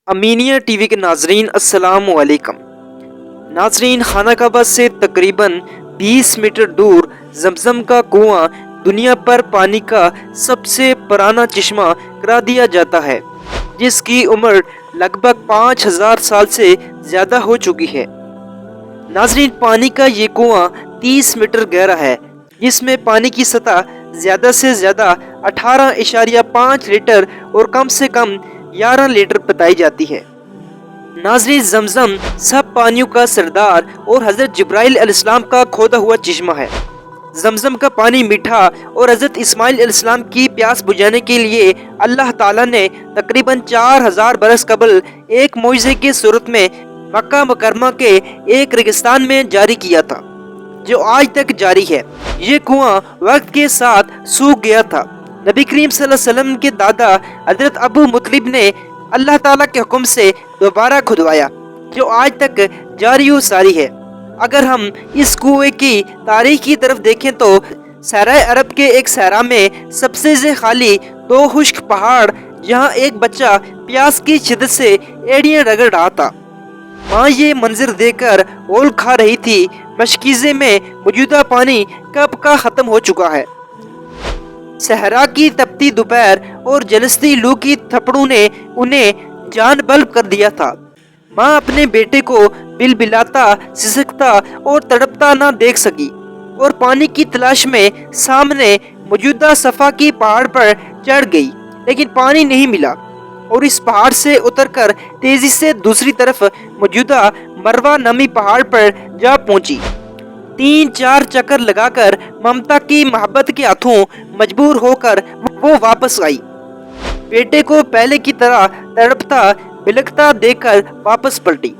امینیہ T V کے ناظرین السلام علیکم۔ ناظرین، خانہ کعبہ سے تقریباً 20 میٹر دور زمزم کا کنواں دنیا پر پانی کا سب سے پرانا چشمہ قرار دیا جاتا ہے، جس کی عمر لگ بھگ 5000 سال سے زیادہ ہو چکی ہے۔ ناظرین، پانی کا یہ کنواں 30 میٹر گہرا ہے، جس میں پانی کی سطح زیادہ سے زیادہ 18.5 لیٹر اور کم سے کم 11 لیٹر بتائی جاتی ہے۔ ناظرین، زمزم سب پانیوں کا سردار اور حضرت جبرائیل علیہ السلام کا کھودا ہوا چشمہ ہے۔ زمزم کا پانی میٹھا اور حضرت اسماعیل علیہ السلام کی پیاس بجھانے کے لیے اللہ تعالیٰ نے تقریباً 4000 برس قبل ایک معجزے کی صورت میں مکہ مکرمہ کے ایک ریگستان میں جاری کیا تھا، جو آج تک جاری ہے۔ یہ کنواں وقت کے ساتھ سوکھ گیا تھا۔ نبی کریم صلی اللہ علیہ وسلم کے دادا حضرت ابو مطلب نے اللہ تعالیٰ کے حکم سے دوبارہ کھدوایا، جو آج تک جاری و ساری ہے۔ اگر ہم اس کنویں کی تاریخ کی طرف دیکھیں تو صحرائے عرب کے ایک صحرا میں سب سے خالی 2 خشک پہاڑ، جہاں ایک بچہ پیاس کی شدت سے ایڑیاں رگڑ رہا تھا۔ ماں یہ منظر دیکھ کر ہول کھا رہی تھی، مشکیزے میں موجودہ پانی کب کا ختم ہو چکا ہے۔ صحرا کی تپتی دوپہر اور جلستی لو کی تھپڑوں نے انہیں جان بلب کر دیا تھا۔ ماں اپنے بیٹے کو بلبلاتا، سسکتا اور تڑپتا نہ دیکھ سکی، اور پانی کی تلاش میں سامنے موجودہ صفا کی پہاڑ پر چڑھ گئی، لیکن پانی نہیں ملا، اور اس پہاڑ سے اتر کر تیزی سے دوسری طرف موجودہ مروہ نمی پہاڑ پر جا پہنچی۔ 3-4 چکر لگا کر ممتا کی محبت کے ہاتھوں مجبور ہو کر وہ واپس آئی، بیٹے کو پہلے کی طرح تڑپتا بلکتا دیکھ کر واپس پلٹی۔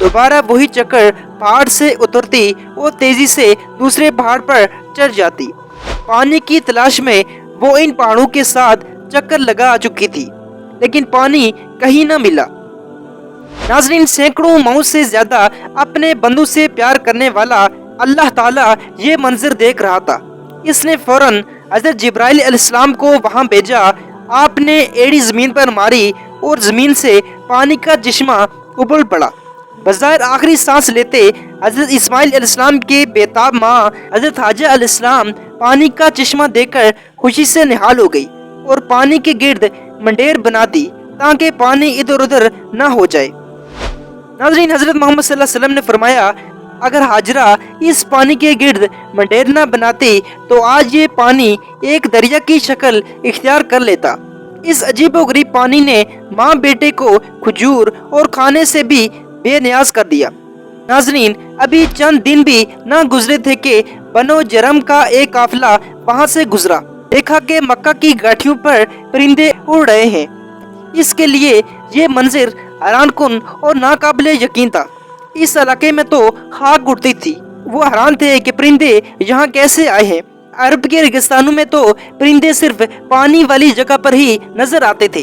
دوبارہ وہی چکر پہاڑ سے اترتی اور تیزی سے دوسرے پہاڑ پر چڑھ جاتی۔ پانی کی تلاش میں وہ ان پہاڑوں کے ساتھ چکر لگا چکی تھی، لیکن پانی کہیں نہ ملا۔ ناظرین، سینکڑوں ماؤں سے زیادہ اپنے بندوں سے پیار کرنے والا اللہ تعالیٰ یہ منظر دیکھ رہا تھا۔ اس نے فوراً حضرت جبرائیل علیہ السلام کو وہاں بھیجا۔ آپ نے ایڑی زمین پر ماری اور زمین سے پانی کا چشمہ ابل پڑا۔ بظاہر آخری سانس لیتے حضرت اسماعیل علیہ السلام کے بیتاب ماں حضرت حاجہ علیہ السلام پانی کا چشمہ دیکھ کر خوشی سے نہال ہو گئی اور پانی کے گرد منڈیر بنا دی تاکہ پانی ادھر ادھر نہ ہو جائے۔ ناظرین، حضرت محمد صلی اللہ علیہ وسلم نے فرمایا، اگر حاجرہ اس پانی کے گرد منڈیر نہ بناتی تو آج یہ پانی ایک دریا کی شکل اختیار کر لیتا۔ اس عجیب و غریب پانی نے ماں بیٹے کو کھجور اور کھانے سے بھی بے نیاز کر دیا۔ ناظرین، ابھی چند دن بھی نہ گزرے تھے کہ بنو جرم کا ایک قافلہ وہاں سے گزرا۔ دیکھا کہ مکہ کی گھاٹیوں پر پرندے اڑ رہے ہیں۔ اس کے لیے یہ منظر حیران کن اور ناقابل یقین تھا۔ اس علاقے میں تو خاک اڑتی تھی۔ وہ حیران تھے کہ پرندے یہاں کیسے آئے ہیں۔ عرب کے ریگستانوں میں تو پرندے صرف پانی والی جگہ پر ہی نظر آتے تھے۔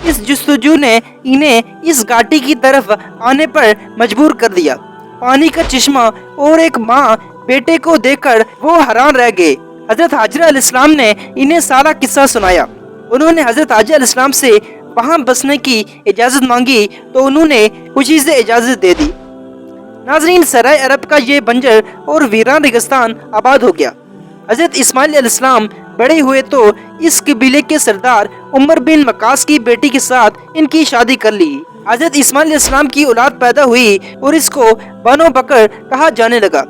اس جستجو نے انہیں اس گھاٹی کی طرف آنے پر مجبور کر دیا۔ پانی کا چشمہ اور ایک ماں بیٹے کو دیکھ کر وہ حیران رہ گئے۔ حضرت حاجرہ علیہ السلام نے انہیں سارا قصہ سنایا۔ انہوں نے حضرت حاجرہ علیہ السلام سے وہاں بسنے کی اجازت مانگی تو انہوں نے خوشی سے اجازت دے دی۔ ناظرین، سرائے عرب کا یہ بنجر اور ویران ریگستان آباد ہو گیا۔ حضرت اسماعیل علیہ السلام بڑے ہوئے تو اس قبیلے کے سردار عمر بن مقاص کی بیٹی کے ساتھ ان کی شادی کر لی۔ حضرت اسماعیل علیہ السلام کی اولاد پیدا ہوئی اور اس کو بنو بکر کہا جانے لگا۔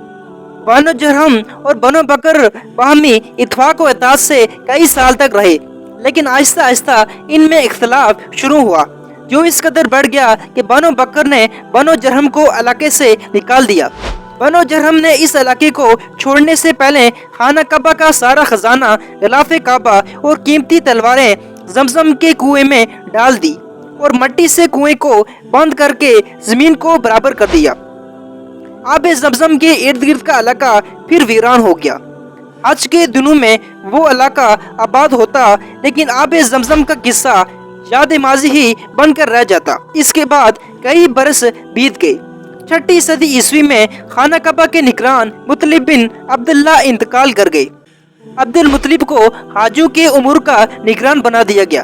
بنو جرہم اور بنو بکر باہمی اتفاق و اتحاد سے کئی سال تک رہے، لیکن آہستہ آہستہ ان میں اختلاف شروع ہوا، جو اس قدر بڑھ گیا کہ بنو بکر نے بنو جرہم کو علاقے سے نکال دیا۔ بنو جرہم نے اس علاقے کو چھوڑنے سے پہلے خانہ کعبہ کا سارا خزانہ، غلاف کعبہ اور قیمتی تلواریں زمزم کے کنویں میں ڈال دی اور مٹی سے کنویں کو بند کر کے زمین کو برابر کر دیا۔ آب زمزم کے ارد گرد کا علاقہ پھر ویران ہو گیا۔ حج کے دنوں میں وہ علاقہ آباد ہوتا، لیکن آب زمزم کا قصہ یاد ماضی ہی بن کر رہ جاتا۔ اس کے بعد کئی برس بیت گئے۔ 6 صدی عیسوی میں خانہ کعبہ کے نگران مطلب بن عبداللہ انتقال کر گئے۔ عبد المطلب کو حاجوں کے امور کا نگران بنا دیا گیا۔